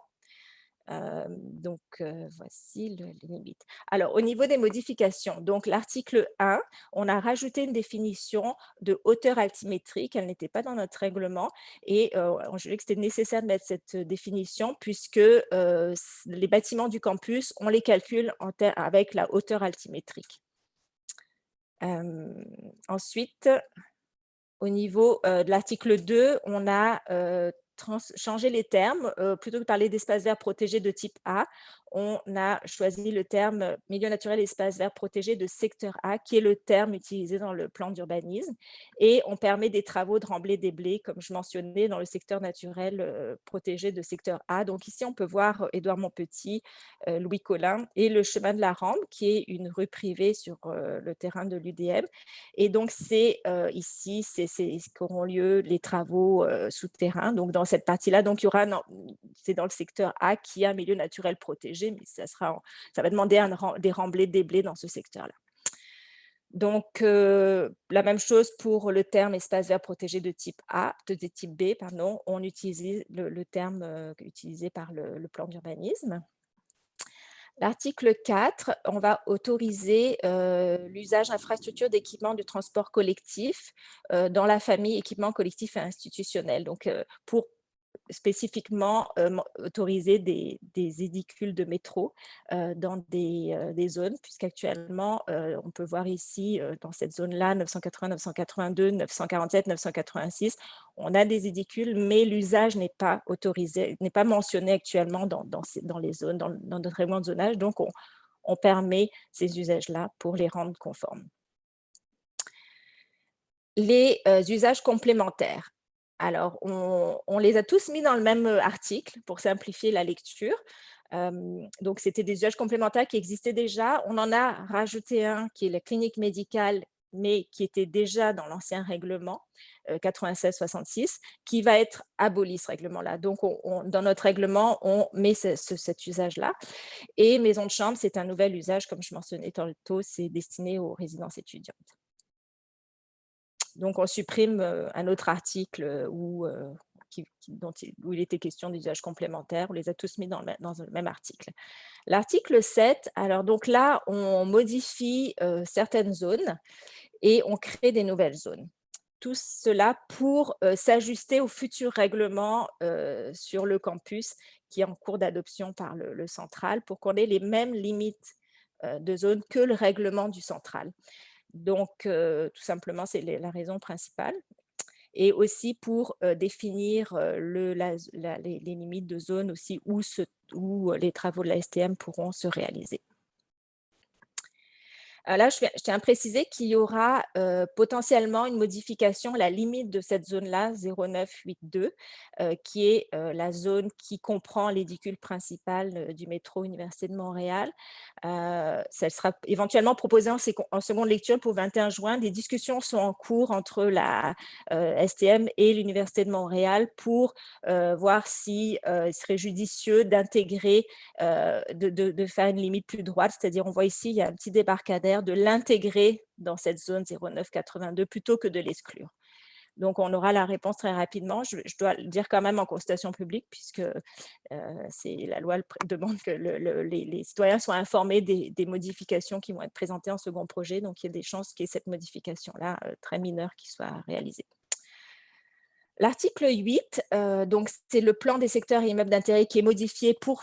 Voici les limites. Alors, au niveau des modifications, donc l'article 1, on a rajouté une définition de hauteur altimétrique. Elle n'était pas dans notre règlement et je dirais que c'était nécessaire de mettre cette définition puisque les bâtiments du campus, on les calcule avec la hauteur altimétrique. Ensuite, au niveau de l'article 2, on a changer les termes, plutôt que de parler d'espace vert protégé de type A, on a choisi le terme milieu naturel et espace vert protégé de secteur A, qui est le terme utilisé dans le plan d'urbanisme. Et on permet des travaux de remblai des blés, comme je mentionnais, dans le secteur naturel protégé de secteur A. Donc ici, on peut voir Édouard Montpetit, Louis Collin et le chemin de la Rampe, qui est une rue privée sur le terrain de l'UDM. Et donc, c'est ici, c'est qu'auront lieu les travaux souterrains. Donc, dans cette partie-là, donc il y aura, c'est dans le secteur A qui a un milieu naturel protégé, mais ça va demander des remblais des blés dans ce secteur-là. Donc, la même chose pour le terme espace vert protégé de type A, de type B, pardon, on utilise le terme utilisé par le plan d'urbanisme. L'article 4, on va autoriser l'usage infrastructure d'équipements du transport collectif dans la famille équipements collectifs et institutionnels. Donc, pour spécifiquement autoriser des édicules de métro dans des zones, puisqu'actuellement, on peut voir ici, dans cette zone-là, 980, 982, 947, 986, on a des édicules, mais l'usage n'est pas autorisé, n'est pas mentionné actuellement dans les zones, dans notre règlement de zonage. Donc, on permet ces usages-là pour les rendre conformes. Les usages complémentaires. Alors, on les a tous mis dans le même article pour simplifier la lecture. Donc, c'était des usages complémentaires qui existaient déjà. On en a rajouté un qui est la clinique médicale, mais qui était déjà dans l'ancien règlement 96-66, qui va être aboli, ce règlement-là. Donc, dans notre règlement, on met cet usage-là. Et maison de chambre, c'est un nouvel usage, comme je mentionnais tantôt, c'est destiné aux résidences étudiantes. Donc, on supprime un autre article où il était question d'usage complémentaire. On les a tous mis dans le même article. L'article 7, alors donc là, on modifie certaines zones et on crée des nouvelles zones. Tout cela pour s'ajuster au futur règlement sur le campus qui est en cours d'adoption par le central pour qu'on ait les mêmes limites de zone que le règlement du central. Donc, tout simplement, c'est la raison principale. Et aussi pour définir les limites de zone aussi où les travaux de la STM pourront se réaliser. Là, je tiens à préciser qu'il y aura potentiellement une modification à la limite de cette zone-là, 0982, qui est la zone qui comprend l'édicule principal du métro Université de Montréal. Ça sera éventuellement proposé en seconde lecture pour 21 juin. Des discussions sont en cours entre la STM et l'Université de Montréal pour voir s'il serait judicieux d'intégrer, de faire une limite plus droite, c'est-à-dire on voit ici, il y a un petit débarcadère, de l'intégrer dans cette zone 0982 plutôt que de l'exclure. Donc, on aura la réponse très rapidement. Je dois le dire quand même en consultation publique, puisque la loi demande que les citoyens soient informés des modifications qui vont être présentées en second projet. Donc, il y a des chances qu'il y ait cette modification-là très mineure qui soit réalisée. L'article 8, donc c'est le plan des secteurs et immeubles d'intérêt qui est modifié pour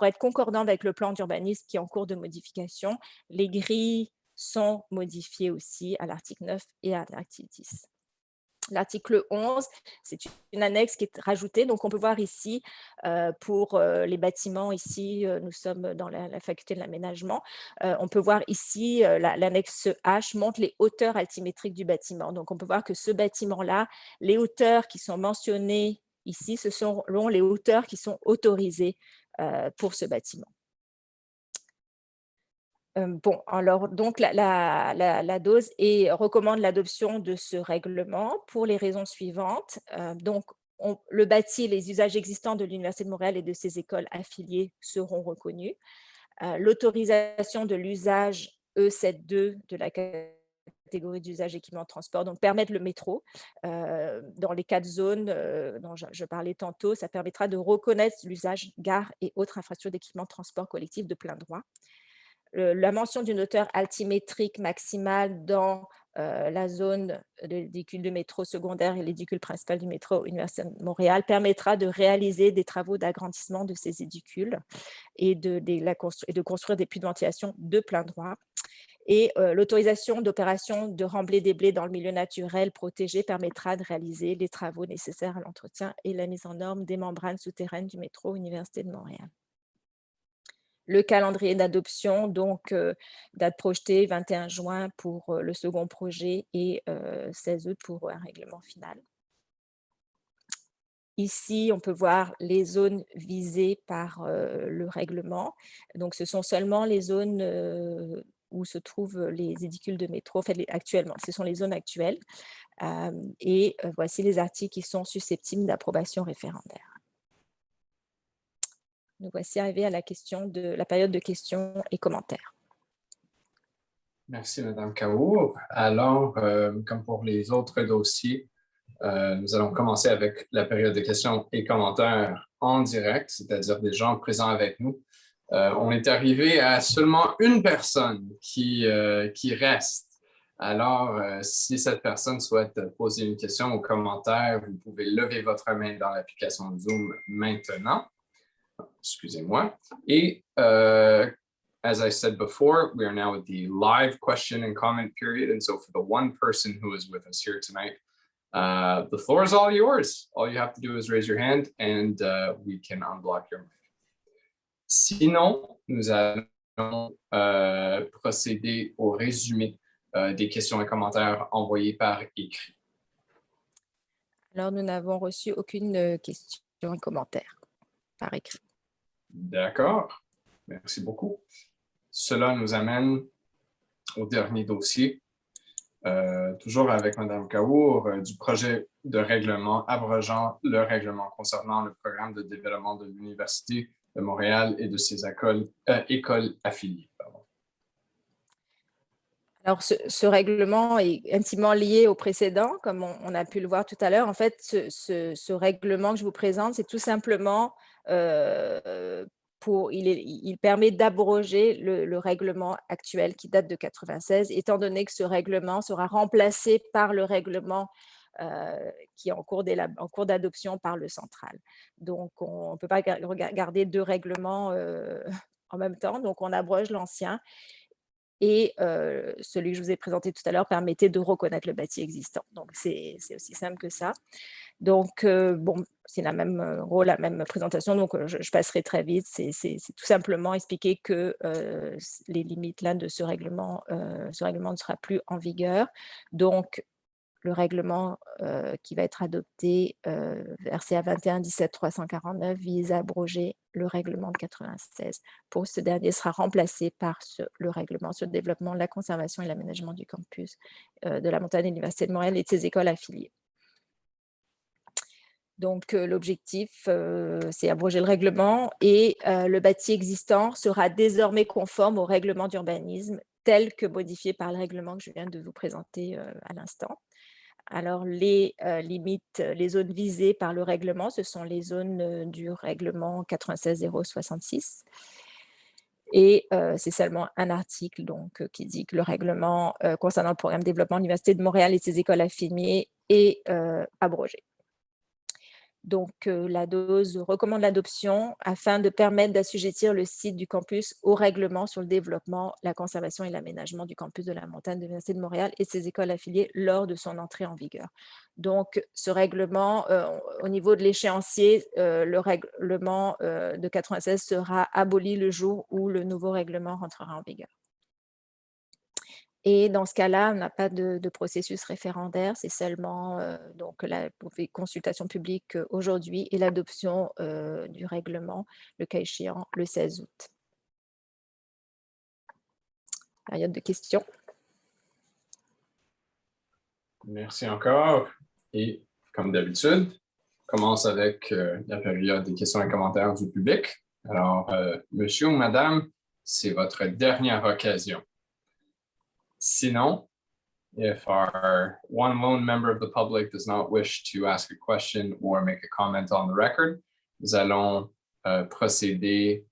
être concordant avec le plan d'urbanisme qui est en cours de modification. Les grilles sont modifiées aussi à l'article 9 et à l'article 10. L'article 11, c'est une annexe qui est rajoutée. Donc, on peut voir ici, pour les bâtiments, ici, nous sommes dans la faculté de l'aménagement. On peut voir ici, l'annexe H montre les hauteurs altimétriques du bâtiment. Donc, on peut voir que ce bâtiment-là, les hauteurs qui sont mentionnées ici, ce sont les hauteurs qui sont autorisées pour ce bâtiment. Bon, alors donc la dose recommande l'adoption de ce règlement pour les raisons suivantes. Donc, le bâti, les usages existants de l'Université de Montréal et de ses écoles affiliées seront reconnus. L'autorisation de l'usage E72 de la catégorie d'usage équipement de transport, donc permettre le métro dans les 4 zones dont je parlais tantôt, ça permettra de reconnaître l'usage gare et autres infrastructures d'équipement de transport collectif de plein droit. La mention d'une hauteur altimétrique maximale dans la zone de l'édicule de métro secondaire et l'édicule principal du métro Université de Montréal permettra de réaliser des travaux d'agrandissement de ces édicules et de construire des puits de ventilation de plein droit. Et l'autorisation d'opération de remblai des blés dans le milieu naturel protégé permettra de réaliser les travaux nécessaires à l'entretien et la mise en norme des membranes souterraines du métro Université de Montréal. le calendrier d'adoption, donc date projetée 21 juin pour le second projet et 16 août pour un règlement final. Ici, on peut voir les zones visées par le règlement. Donc, ce sont seulement les zones où se trouvent les édicules de métro, en fait, actuellement, ce sont les zones actuelles. Et voici les articles qui sont susceptibles d'approbation référendaire. Nous voici arrivés à la période de questions et commentaires. Merci, Mme Kaour. Alors, comme pour les autres dossiers, nous allons commencer avec la période de questions et commentaires en direct, c'est-à-dire des gens présents avec nous. On est arrivé à seulement une personne qui reste. Alors, si cette personne souhaite poser une question ou commentaire, vous pouvez lever votre main dans l'application Zoom maintenant. Excusez-moi. Et as I said before, we are now at the live question and comment period. And so for the one person who is with us here tonight, the floor is all yours. All you have to do is raise your hand and we can unblock your mic. Sinon, nous allons procéder au résumé des questions et commentaires envoyés par écrit. Alors, nous n'avons reçu aucune question et commentaire par écrit. D'accord. Merci beaucoup. Cela nous amène au dernier dossier, toujours avec Mme Kaour, du projet de règlement abrogeant le règlement concernant le programme de développement de l'Université de Montréal et de ses écoles affiliées. Pardon. Alors, ce règlement est intimement lié au précédent, comme on a pu le voir tout à l'heure. En fait, ce règlement que je vous présente, c'est tout simplement il permet d'abroger le règlement actuel qui date de 1996, étant donné que ce règlement sera remplacé par le règlement qui est en cours d'adoption par le central. Donc, on ne peut pas garder deux règlements en même temps, donc on abroge l'ancien. Et celui que je vous ai présenté tout à l'heure permettait de reconnaître le bâti existant. Donc, c'est aussi simple que ça. Donc, bon, c'est la même rôle, la même présentation, donc je passerai très vite. C'est tout simplement expliquer que les limites là de ce règlement ne sera plus en vigueur. Donc, le règlement qui va être adopté, versé à 21-17-349, vise à abroger le règlement de 96. Pour ce dernier sera remplacé par le règlement sur le développement, la conservation et l'aménagement du campus de la montagne de l'Université de Montréal et de ses écoles affiliées. Donc, l'objectif, c'est abroger le règlement et le bâti existant sera désormais conforme au règlement d'urbanisme tel que modifié par le règlement que je viens de vous présenter à l'instant. Alors, les limites, les zones visées par le règlement, ce sont les zones du règlement 96-066. Et c'est seulement un article donc, qui dit que le règlement concernant le programme de développement de l'Université de Montréal et ses écoles affiliées est abrogé. Donc, la dose recommande l'adoption afin de permettre d'assujettir le site du campus au règlement sur le développement, la conservation et l'aménagement du campus de la montagne de l'Université de Montréal et ses écoles affiliées lors de son entrée en vigueur. Donc, ce règlement, au niveau de l'échéancier, le règlement de 96 sera aboli le jour où le nouveau règlement rentrera en vigueur. Et dans ce cas-là, on n'a pas de processus référendaire, c'est seulement donc la consultation publique aujourd'hui et l'adoption du règlement, le cas échéant, le 16 août. Période de questions. Merci encore. Et comme d'habitude, on commence avec la période des questions et commentaires du public. Alors, monsieur ou madame, c'est votre dernière occasion. Sinon, if our one lone member of the public does not wish to ask a question or make a comment on the record, nous allons procéder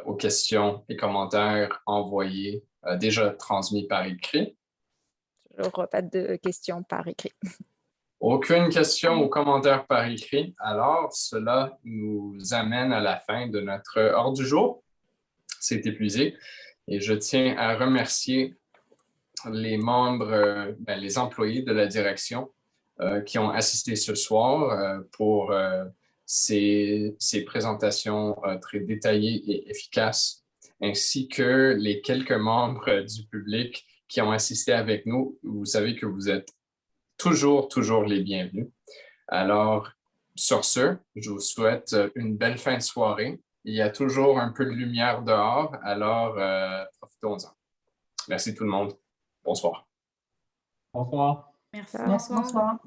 aux questions et commentaires envoyés, déjà transmis par écrit. Toujours pas de questions par écrit. Aucune question ou commentaire par écrit. Alors, cela nous amène à la fin de notre ordre du jour. C'est épuisé. Et je tiens à remercier les membres, les employés de la direction qui ont assisté ce soir pour ces présentations très détaillées et efficaces ainsi que les quelques membres du public qui ont assisté avec nous. Vous savez que vous êtes toujours les bienvenus. Alors, sur ce, je vous souhaite une belle fin de soirée. Il y a toujours un peu de lumière dehors, alors profitons-en. Merci tout le monde. Bonsoir. Bonsoir. Merci. Merci, bonsoir.